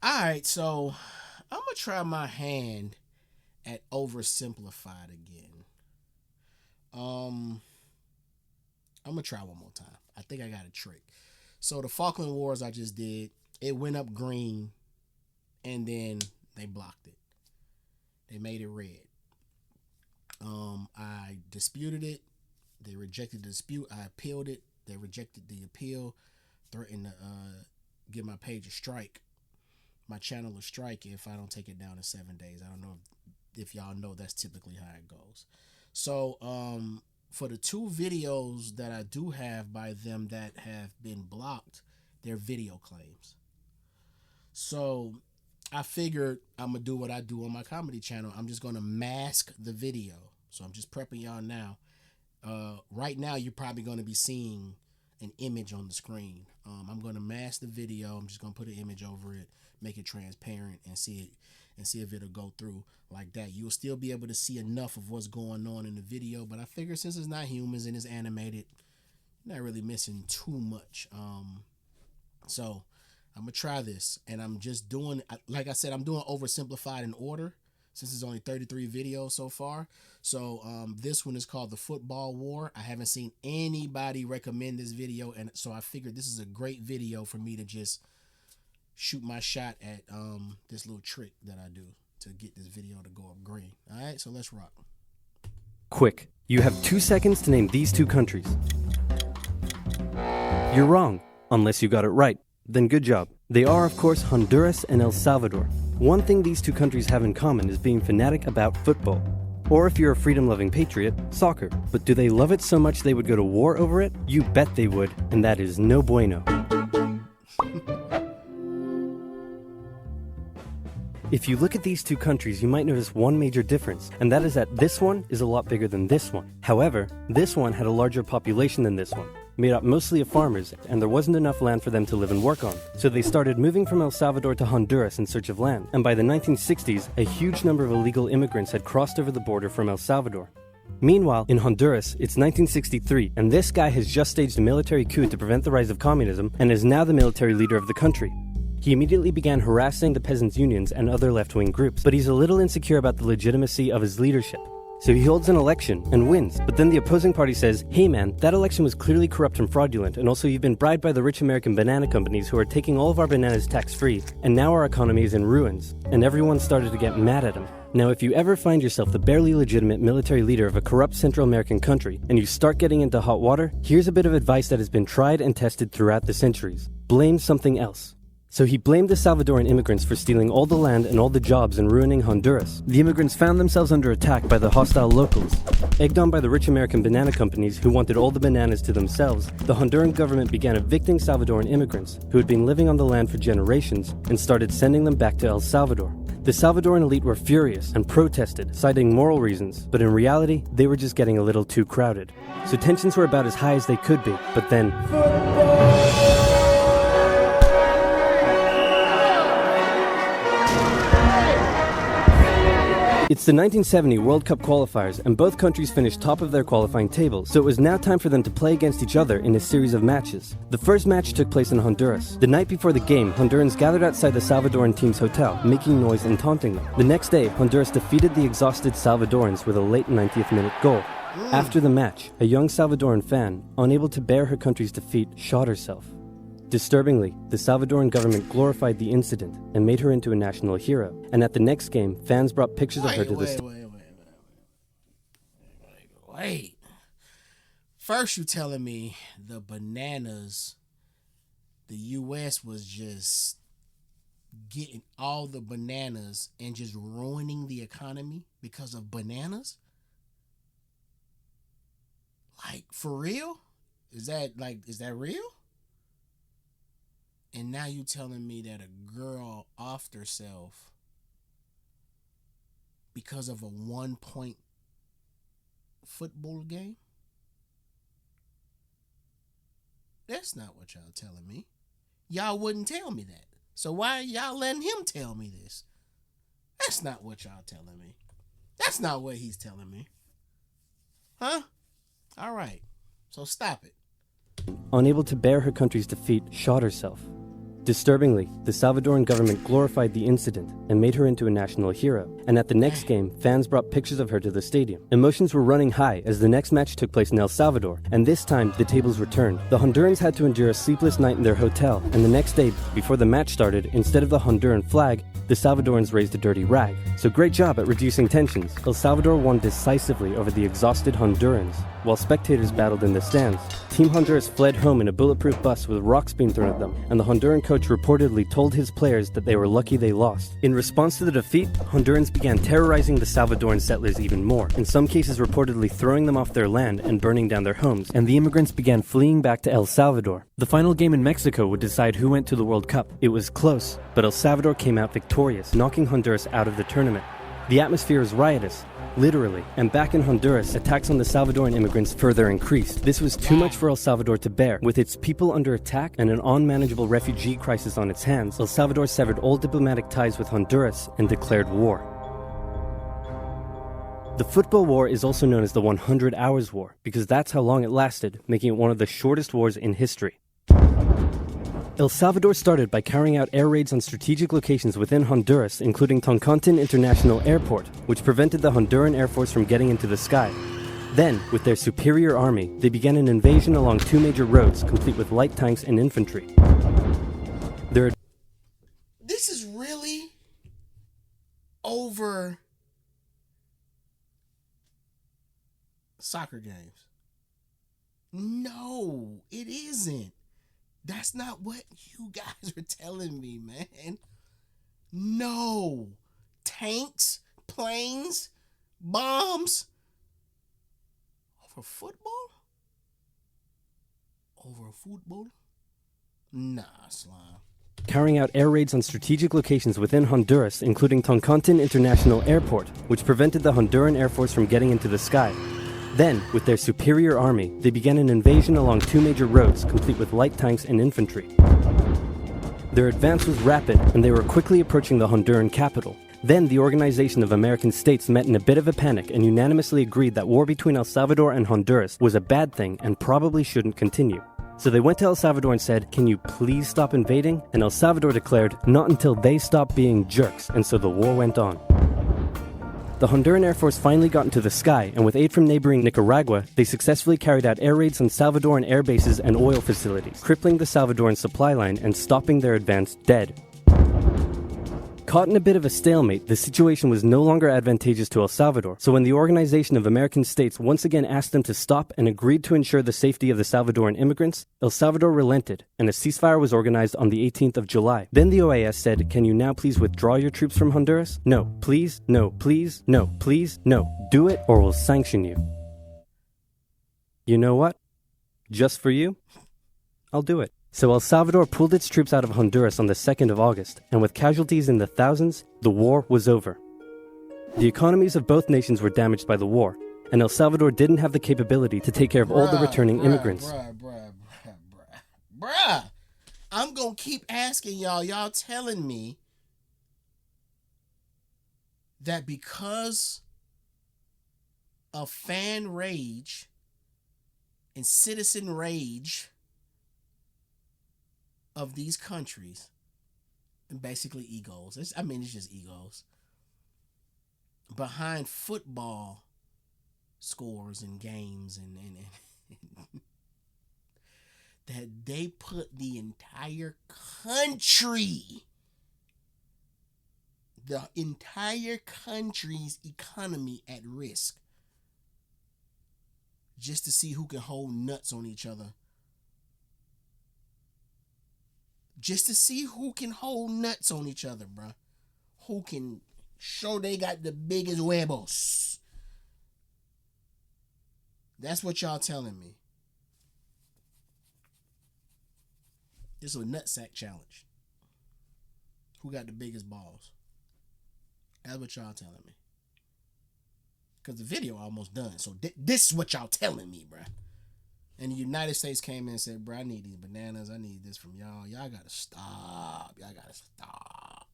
Alright, so I'm gonna try my hand at Oversimplified again. Um I'm gonna try one more time. I think I got a trick. So the Falkland Wars I just did, it went up green and then they blocked it. They made it red. I disputed it. They rejected the dispute. I appealed it. They rejected the appeal, threatened to give my page a strike, my channel a strike if I don't take it down in 7 days. I don't know if y'all know that's typically how it goes. So for the two videos that I do have by them that have been blocked, they're video claims. So I figured I'm gonna do what I do on my comedy channel. I'm just gonna mask the video. So I'm just prepping y'all now. Right now you're probably gonna be seeing an image on the screen. I'm gonna mask the video. I'm just gonna put an image over it, make it transparent, and see if it'll go through like that. You'll still be able to see enough of what's going on in the video, but I figure since it's not humans and it's animated, you're not really missing too much. So I'm gonna try this, and I'm just doing, like I said, I'm doing Oversimplified in order since it's only 33 videos so far. So this one is called the FootballWar. I haven't seen anybody recommend this video, and so I figured this is a great video for me to just shoot my shot at this little trick that I do to get this video to go up green. All right, so let's rock. Quick, you have 2 seconds to name these two countries. You're wrong, unless you got it right. Then good job. They are, of course, Honduras and El Salvador. One thing these two countries have in common is being fanatic about football. Or if you're a freedom-loving patriot, soccer. But do they love it so much they would go to war over it? You bet they would, and that is no bueno. If you look at these two countries, you might notice one major difference, and that is that this one is a lot bigger than this one. However, this one had a larger population than this one, made up mostly of farmers, and there wasn't enough land for them to live and work on. So they started moving from El Salvador to Honduras in search of land, and by the 1960s, a huge number of illegal immigrants had crossed over the border from El Salvador. Meanwhile, in Honduras, it's 1963, and this guy has just staged a military coup to prevent the rise of communism, and is now the military leader of the country. He immediately began harassing the peasants' unions and other left-wing groups, but he's a little insecure about the legitimacy of his leadership. So he holds an election and wins, but then the opposing party says, hey man, that election was clearly corrupt and fraudulent, and also you've been bribed by the rich American banana companies who are taking all of our bananas tax-free, and now our economy is in ruins, and everyone started to get mad at him. Now if you ever find yourself the barely legitimate military leader of a corrupt Central American country, and you start getting into hot water, here's a bit of advice that has been tried and tested throughout the centuries. Blame something else. So he blamed the Salvadoran immigrants for stealing all the land and all the jobs and ruining Honduras. The immigrants found themselves under attack by the hostile locals. Egged on by the rich American banana companies who wanted all the bananas to themselves, the Honduran government began evicting Salvadoran immigrants who had been living on the land for generations and started sending them back to El Salvador. The Salvadoran elite were furious and protested, citing moral reasons, but in reality, they were just getting a little too crowded. So tensions were about as high as they could be, but then... It's the 1970 World Cup qualifiers, and both countries finished top of their qualifying tables, so it was now time for them to play against each other in a series of matches. The first match took place in Honduras. The night before the game, Hondurans gathered outside the Salvadoran team's hotel, making noise and taunting them. The next day, Honduras defeated the exhausted Salvadorans with a late 90th minute goal. After the match, a young Salvadoran fan, unable to bear her country's defeat, shot herself. Disturbingly, the Salvadoran government glorified the incident and made her into a national hero. And at the next game, fans brought pictures of her to the stage. Wait. First you telling me the bananas, the U.S. was just getting all the bananas and just ruining the economy because of bananas? Like, for real? Is that real? And now you telling me that a girl offed herself because of a 1-point football game? That's not what y'all telling me. Y'all wouldn't tell me that. So why are y'all letting him tell me this? That's not what y'all telling me. That's not what he's telling me. Huh? All right. So stop it. Unable to bear her country's defeat, shot herself. Disturbingly, the Salvadoran government glorified the incident and made her into a national hero, and at the next game, fans brought pictures of her to the stadium. Emotions were running high as the next match took place in El Salvador, and this time the tables were turned. The Hondurans had to endure a sleepless night in their hotel, and the next day, before the match started, instead of the Honduran flag, the Salvadorans raised a dirty rag. So great job at reducing tensions. El Salvador won decisively over the exhausted Hondurans. While spectators battled in the stands, Team Honduras fled home in a bulletproof bus with rocks being thrown at them, and the Honduran coach reportedly told his players that they were lucky they lost. In response to the defeat, Hondurans began terrorizing the Salvadoran settlers even more, in some cases reportedly throwing them off their land and burning down their homes, and the immigrants began fleeing back to El Salvador. The final game in Mexico would decide who went to the World Cup. It was close, but El Salvador came out victorious, knocking Honduras out of the tournament. The atmosphere is riotous, literally, and back in Honduras, attacks on the Salvadoran immigrants further increased. This was too much for El Salvador to bear. With its people under attack and an unmanageable refugee crisis on its hands, El Salvador severed all diplomatic ties with Honduras and declared war. The football war is also known as the 100 Hours War, because that's how long it lasted, making it one of the shortest wars in history. El Salvador started by carrying out air raids on strategic locations within Honduras, including Toncontin International Airport, which prevented the Honduran Air Force from getting into the sky. Then, with their superior army, they began an invasion along two major roads, complete with light tanks and infantry. This is really over soccer games. No, it isn't. That's not what you guys are telling me, man. No. Tanks, planes, bombs. Over football? Over football? Nah, slime. Carrying out air raids on strategic locations within Honduras, including Toncontin International Airport, which prevented the Honduran Air Force from getting into the sky. Then, with their superior army, they began an invasion along two major roads, complete with light tanks and infantry. Their advance was rapid, and they were quickly approaching the Honduran capital. Then, the Organization of American States met in a bit of a panic and unanimously agreed that war between El Salvador and Honduras was a bad thing and probably shouldn't continue. So they went to El Salvador and said, "Can you please stop invading?" And El Salvador declared, "Not until they stop being jerks," and so the war went on. The Honduran Air Force finally got into the sky, and with aid from neighboring Nicaragua, they successfully carried out air raids on Salvadoran air bases and oil facilities, crippling the Salvadoran supply line and stopping their advance dead. Caught in a bit of a stalemate, the situation was no longer advantageous to El Salvador, so when the Organization of American States once again asked them to stop and agreed to ensure the safety of the Salvadoran immigrants, El Salvador relented, and a ceasefire was organized on the 18th of July. Then the OAS said, "Can you now please withdraw your troops from Honduras? No, please, no, please, no, please, no. Do it or we'll sanction you." You know what? Just for you, I'll do it. So El Salvador pulled its troops out of Honduras on the 2nd of August, and with casualties in the thousands, the war was over. The economies of both nations were damaged by the war, and El Salvador didn't have the capability to take care of all the returning immigrants. Bruh, I'm gonna keep asking y'all telling me that because of fan rage and citizen rage of these countries, and basically egos. It's just egos. Behind football scores and games and that they put the entire country's economy at risk just to see who can hold nuts on each other. Just to see who can hold nuts on each other, bro. Who can show they got the biggest huevos. That's what y'all telling me. This is a nutsack challenge. Who got the biggest balls? That's what y'all telling me. Because the video almost done. So this is what y'all telling me, bro. And the United States came in and said, "Bro, I need these bananas. I need this from y'all. Y'all gotta stop. Y'all gotta stop."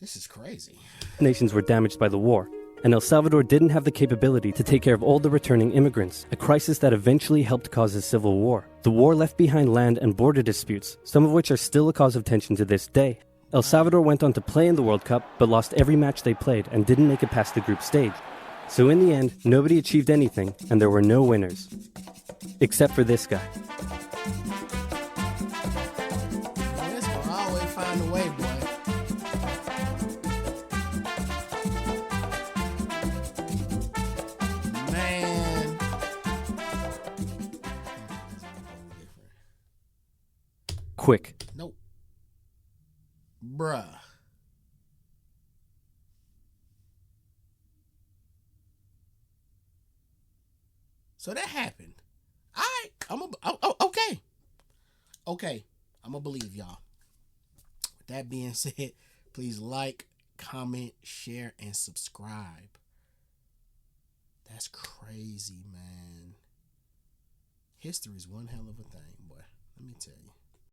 This is crazy. Nations were damaged by the war, and El Salvador didn't have the capability to take care of all the returning immigrants, a crisis that eventually helped cause a civil war. The war left behind land and border disputes, some of which are still a cause of tension to this day. El Salvador went on to play in the World Cup, but lost every match they played and didn't make it past the group stage. So in the end, nobody achieved anything, and there were no winners. Except for this guy. This will always find a way, boy. Man. Quick. Nope. Bruh. So that happened. All right. Okay. Okay. I'm going to believe y'all. With that being said, please like, comment, share, and subscribe. That's crazy, man. History is one hell of a thing, boy. Let me tell you.